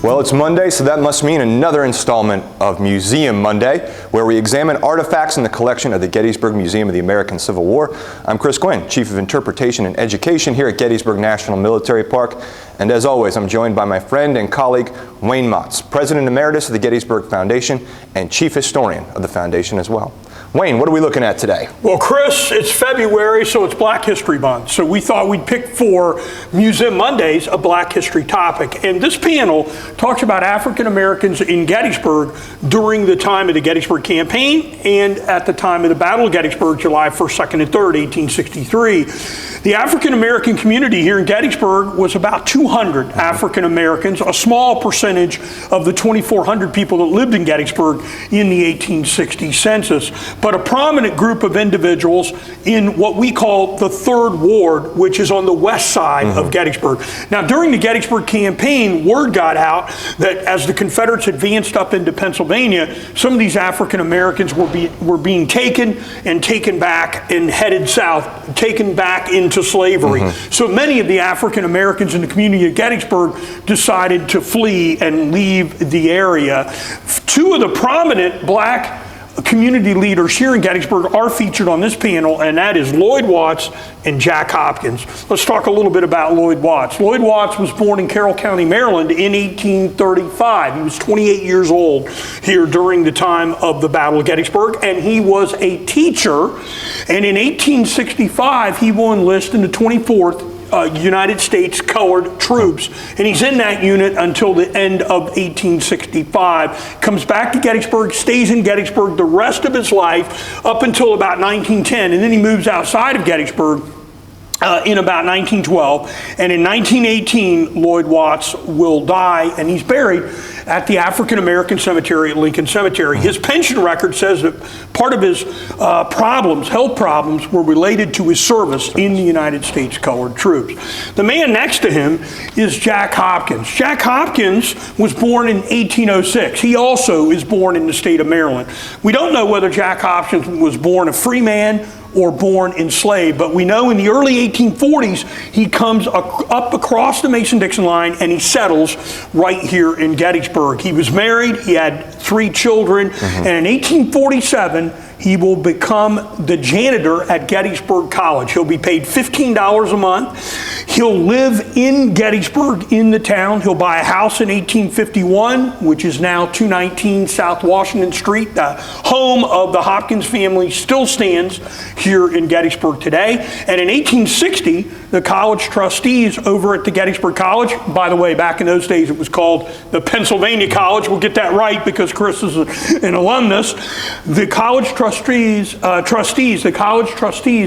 Well, it's Monday, so that must mean another installment of Museum Monday, where we examine artifacts in the collection of the Gettysburg Museum of the American Civil War. I'm Chris Gwinn, Chief of Interpretation and Education here at Gettysburg National Military Park. And as always, I'm joined by my friend and colleague, Wayne Motts, President Emeritus of the Gettysburg Foundation and Chief Historian of the Foundation as well. Wayne, what are we looking at today? Well, Chris, it's February, so it's Black History Month. So we thought we'd pick for Museum Mondays a Black History topic. And this panel talks about African Americans in Gettysburg during the time of the Gettysburg Campaign and at the time of the Battle of Gettysburg, July 1st, 2nd, and 3rd, 1863. The African American community here in Gettysburg was about 200 African Americans, a small percentage of the 2,400 people that lived in Gettysburg in the 1860 census, but a prominent group of individuals in what we call the 3rd Ward, which is on the west side of Gettysburg. Now, during the Gettysburg Campaign, word got out that as the Confederates advanced up into Pennsylvania, some of these African Americans were being taken back and headed south, taken back into slavery. So many of the African Americans in the community of Gettysburg decided to flee and leave the area. Two of the prominent black community leaders here in Gettysburg are featured on this panel, and that is Lloyd Watts and Jack Hopkins. Let's talk a little bit about Lloyd Watts. Lloyd Watts was born in Carroll County, Maryland in 1835. He was 28 years old here during the time of the Battle of Gettysburg, and he was a teacher. And in 1865, he will enlist in the 24th United States Colored Troops, and he's in that unit until the end of 1865. Comes back to Gettysburg, stays in Gettysburg the rest of his life up until about 1910, and then he moves outside of Gettysburg in about 1912, and in 1918 Lloyd Watts will die, and he's buried at the African American Cemetery at Lincoln Cemetery. His pension record says that part of his health problems, were related to his service in the United States Colored Troops. The man next to him is Jack Hopkins. Jack Hopkins was born in 1806. He also is born in the state of Maryland. We don't know whether Jack Hopkins was born a free man or born enslaved, but we know in the early 1840s he comes up across the Mason-Dixon line and he settles right here in Gettysburg. He was married, he had 3 children, and in 1847 he will become the janitor at Gettysburg College. He'll be paid $15 a month. He'll live in Gettysburg, in the town. He'll buy a house in 1851, which is now 219 South Washington Street. The home of the Hopkins family still stands here in Gettysburg today. And in 1860, the college trustees over at the Gettysburg College, by the way, back in those days it was called the Pennsylvania College. We'll get that right because Chris is an alumnus. The college trustees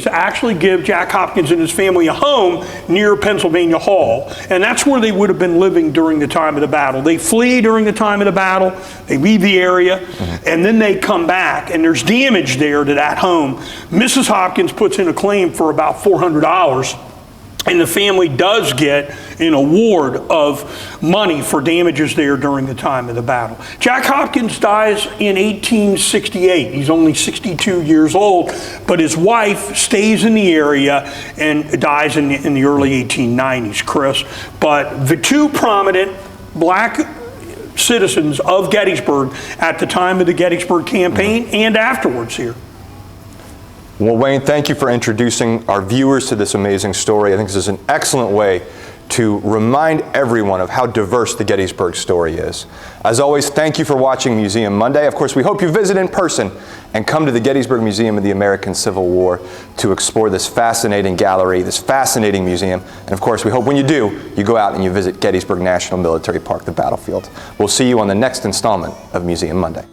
actually give Jack Hopkins and his family a home near Pennsylvania Hall, and that's where they would have been living during the time of the battle. They flee during the time of the battle, they leave the area, and then they come back, and there's damage there to that home. Mrs. Hopkins puts in a claim for about $400, and the family does get an award of money for damages there during the time of the battle. Jack Hopkins dies in 1868. He's only 62 years old, but his wife stays in the area and dies in the early 1890s, Chris. But the 2 prominent black citizens of Gettysburg at the time of the Gettysburg Campaign and afterwards here. Well, Wayne, thank you for introducing our viewers to this amazing story. I think this is an excellent way to remind everyone of how diverse the Gettysburg story is. As always, thank you for watching Museum Monday. Of course, we hope you visit in person and come to the Gettysburg Museum of the American Civil War to explore this fascinating gallery, this fascinating museum. And of course, we hope when you do, you go out and you visit Gettysburg National Military Park, the battlefield. We'll see you on the next installment of Museum Monday.